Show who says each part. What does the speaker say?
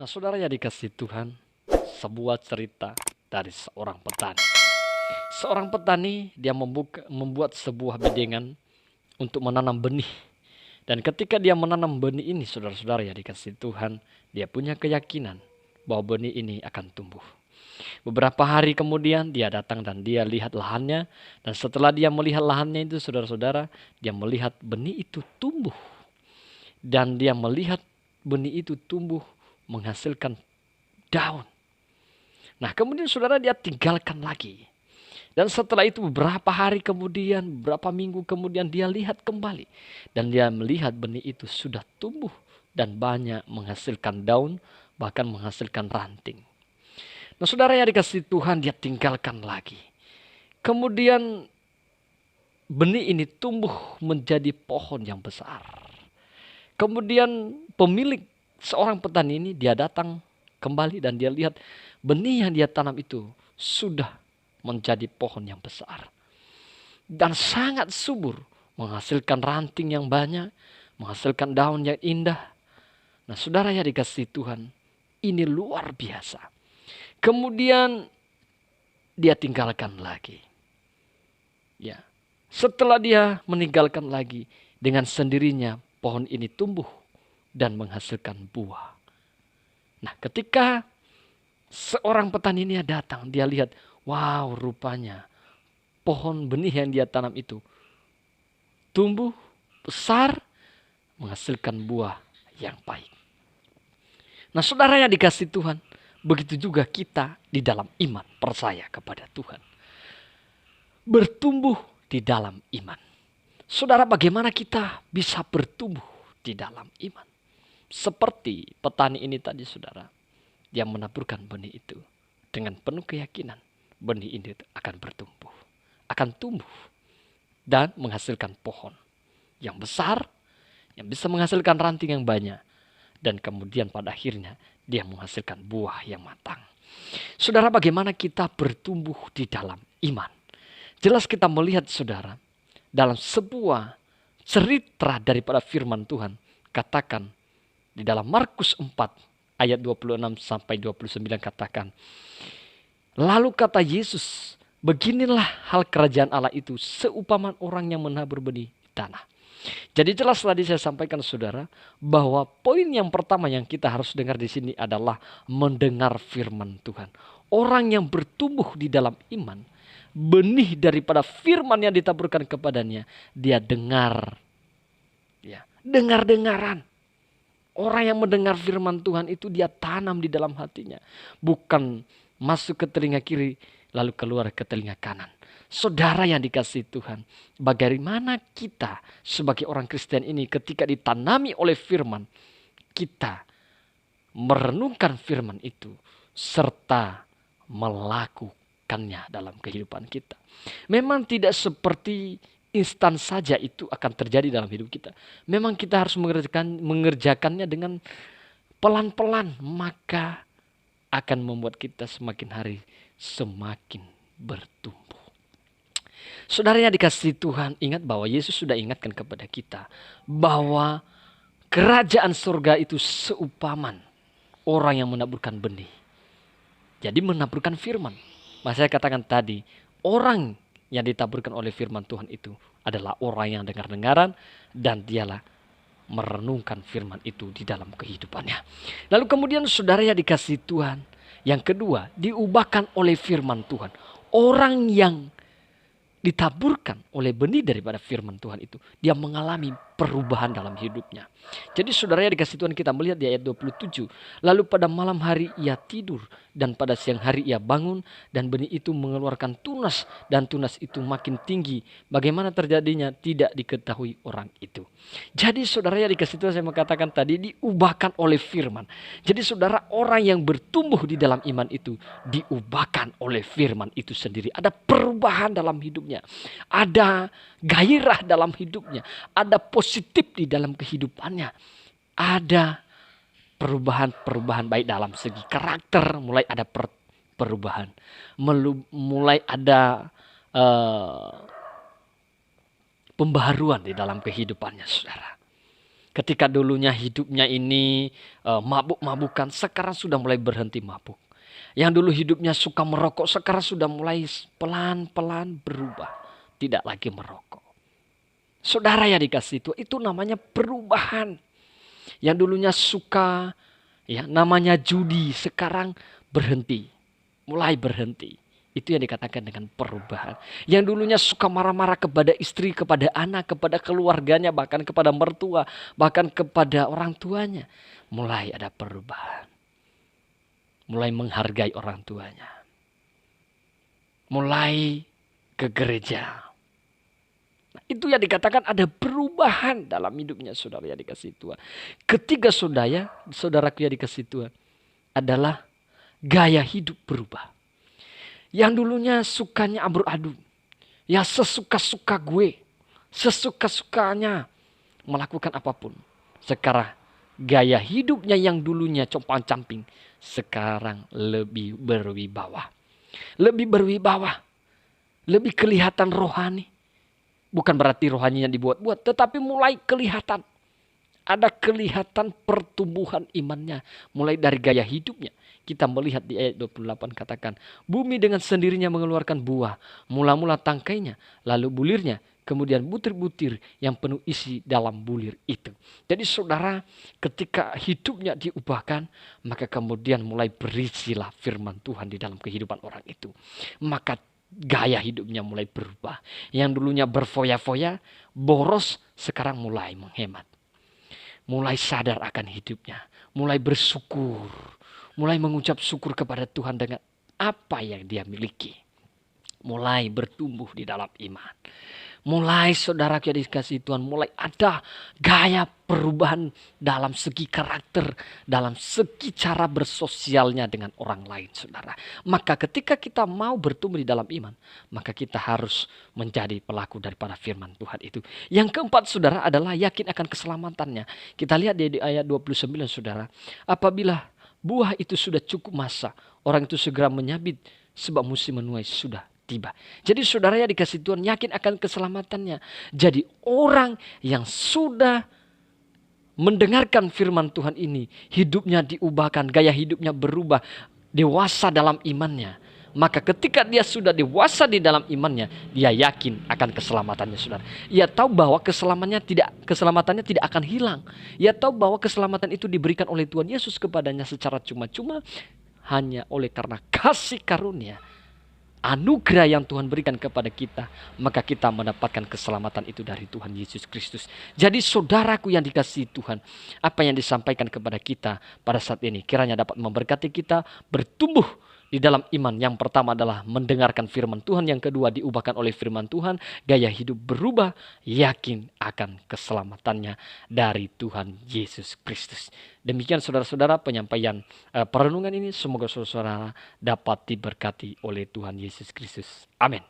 Speaker 1: Nah, saudara yang dikasih Tuhan, sebuah cerita dari seorang petani. Seorang petani dia membuat sebuah bedengan untuk menanam benih. Dan ketika dia menanam benih ini, saudara-saudara yang dikasih Tuhan, dia punya keyakinan bahwa benih ini akan tumbuh. Beberapa hari kemudian dia datang dan dia lihat lahannya. Dan setelah dia melihat lahannya itu, saudara-saudara, dia melihat benih itu tumbuh. Dan dia melihat benih itu tumbuh menghasilkan daun. Nah, kemudian saudara dia tinggalkan lagi. Dan setelah itu beberapa hari kemudian, beberapa minggu kemudian dia lihat kembali. Dan dia melihat benih itu sudah tumbuh dan banyak menghasilkan daun, bahkan menghasilkan ranting. Nah, saudara yang dikasih Tuhan, dia tinggalkan lagi. Kemudian benih ini tumbuh menjadi pohon yang besar. Kemudian pemilik seorang petani ini dia datang kembali dan dia lihat benih yang dia tanam itu sudah menjadi pohon yang besar. Dan sangat subur, menghasilkan ranting yang banyak, menghasilkan daun yang indah. Nah, saudara yang dikasih Tuhan, ini luar biasa. Kemudian dia tinggalkan lagi. Ya. Setelah dia meninggalkan lagi, dengan sendirinya pohon ini tumbuh dan menghasilkan buah. Nah, ketika seorang petani ini datang, dia lihat, wow, rupanya pohon benih yang dia tanam itu tumbuh besar, menghasilkan buah yang baik. Nah, saudara yang dikasih Tuhan, begitu juga kita di dalam iman, percaya kepada Tuhan. Bertumbuh di dalam iman. Saudara, bagaimana kita bisa bertumbuh di dalam iman? Seperti petani ini tadi, saudara. Dia menaburkan benih itu dengan penuh keyakinan. Benih ini akan bertumbuh, akan tumbuh dan menghasilkan pohon yang besar, yang bisa menghasilkan ranting yang banyak. Dan kemudian pada akhirnya dia menghasilkan buah yang matang. Saudara, bagaimana kita bertumbuh di dalam iman? Jelas kita melihat, saudara, dalam sebuah cerita daripada firman Tuhan, katakan di dalam Markus 4 ayat 26 sampai 29 katakan, lalu kata Yesus, beginilah hal kerajaan Allah itu seumpama orang yang menabur benih di tanah. Jadi jelas tadi saya sampaikan, saudara, bahwa poin yang pertama yang kita harus dengar di sini adalah mendengar firman Tuhan. Orang yang bertumbuh di dalam iman, benih daripada firman yang ditaburkan kepadanya, dia dengar. Ya, dengar-dengaran. Orang yang mendengar firman Tuhan itu dia tanam di dalam hatinya. Bukan masuk ke telinga kiri lalu keluar ke telinga kanan. Saudara yang dikasih Tuhan, bagaimana kita sebagai orang Kristen ini ketika ditanami oleh firman, kita merenungkan firman itu serta melakukannya dalam kehidupan kita. Memang tidak seperti instan saja itu akan terjadi dalam hidup kita. Memang kita harus mengerjakannya dengan pelan-pelan, maka akan membuat kita semakin hari semakin bertumbuh. Saudara yang dikasihi Tuhan, ingat bahwa Yesus sudah ingatkan kepada kita bahwa kerajaan surga itu seumpaman orang yang menaburkan benih. Jadi menaburkan firman. Maka saya katakan tadi, orang yang ditaburkan oleh firman Tuhan itu adalah orang yang dengar-dengaran dan dialah merenungkan firman itu di dalam kehidupannya. Lalu kemudian saudara yang dikasihi Tuhan, yang kedua, diubahkan oleh firman Tuhan. Orang yang ditaburkan oleh benih daripada firman Tuhan itu, dia mengalami perubahan dalam hidupnya. Jadi saudara yang dikasih Tuhan, kita melihat di ayat 27. Lalu pada malam hari ia tidur dan pada siang hari ia bangun dan benih itu mengeluarkan tunas dan tunas itu makin tinggi. Bagaimana terjadinya tidak diketahui orang itu. Jadi saudara yang dikasih Tuhan, saya mengatakan tadi diubahkan oleh firman. Jadi saudara, orang yang bertumbuh di dalam iman itu diubahkan oleh firman itu sendiri. Ada perubahan dalam hidupnya. Ada gairah dalam hidupnya. Ada positif di dalam kehidupannya. Ada perubahan-perubahan baik dalam segi karakter. Mulai ada perubahan. Mulai ada pembaharuan di dalam kehidupannya, saudara. Ketika dulunya hidupnya ini mabuk-mabukan, sekarang sudah mulai berhenti mabuk. Yang dulu hidupnya suka merokok, sekarang sudah mulai pelan-pelan berubah. Tidak lagi merokok. Saudara yang dikasih itu namanya perubahan. Yang dulunya suka, ya namanya judi, sekarang berhenti. Mulai berhenti. Itu yang dikatakan dengan perubahan. Yang dulunya suka marah-marah kepada istri, kepada anak, kepada keluarganya, bahkan kepada mertua, bahkan kepada orang tuanya. Mulai ada perubahan. Mulai menghargai orang tuanya. Mulai ke gereja. Nah, itu yang dikatakan ada perubahan dalam hidupnya saudara yang dikasih Tuhan. Ketiga saudaraku yang dikasih Tuhan, adalah gaya hidup berubah. Yang dulunya sukanya amburadul. Ya sesuka-suka gue. Sesuka-sukanya melakukan apapun. Sekarang gaya hidupnya yang dulunya compang-camping, sekarang lebih berwibawa. Lebih berwibawa. Lebih kelihatan rohani. Bukan berarti rohaninya dibuat-buat, tetapi mulai kelihatan. Ada kelihatan pertumbuhan imannya. Mulai dari gaya hidupnya. Kita melihat di ayat 28 katakan, bumi dengan sendirinya mengeluarkan buah. Mula-mula tangkainya, lalu bulirnya. Kemudian butir-butir yang penuh isi dalam bulir itu. Jadi saudara, ketika hidupnya diubahkan, maka kemudian mulai berisilah firman Tuhan di dalam kehidupan orang itu. Maka gaya hidupnya mulai berubah. Yang dulunya berfoya-foya, boros, sekarang mulai menghemat. Mulai sadar akan hidupnya. Mulai bersyukur. Mulai mengucap syukur kepada Tuhan dengan apa yang dia miliki. Mulai bertumbuh di dalam iman. Mulai saudara yang dikasih Tuhan, mulai ada gaya perubahan dalam segi karakter, dalam segi cara bersosialnya dengan orang lain saudara. Maka ketika kita mau bertumbuh di dalam iman, maka kita harus menjadi pelaku daripada firman Tuhan itu. Yang keempat saudara adalah yakin akan keselamatannya. Kita lihat di ayat 29 saudara. Apabila buah itu sudah cukup masa, orang itu segera menyabit sebab musim menuai sudah tiba. Jadi saudara yang dikasih Tuhan yakin akan keselamatannya. Jadi orang yang sudah mendengarkan firman Tuhan ini, hidupnya diubahkan, gaya hidupnya berubah, dewasa dalam imannya. Maka ketika dia sudah dewasa di dalam imannya, dia yakin akan keselamatannya saudara. Ia tahu bahwa keselamatannya tidak akan hilang. Ia tahu bahwa keselamatan itu diberikan oleh Tuhan Yesus kepadanya secara cuma-cuma, hanya oleh karena kasih karunia. Anugerah yang Tuhan berikan kepada kita, maka kita mendapatkan keselamatan itu dari Tuhan Yesus Kristus. Jadi saudaraku yang dikasihi Tuhan, apa yang disampaikan kepada kita pada saat ini kiranya dapat memberkati kita bertumbuh di dalam iman. Yang pertama adalah mendengarkan firman Tuhan, yang kedua diubahkan oleh firman Tuhan, gaya hidup berubah, yakin akan keselamatannya dari Tuhan Yesus Kristus. Demikian saudara-saudara penyampaian perenungan ini, semoga saudara dapat diberkati oleh Tuhan Yesus Kristus. Amin.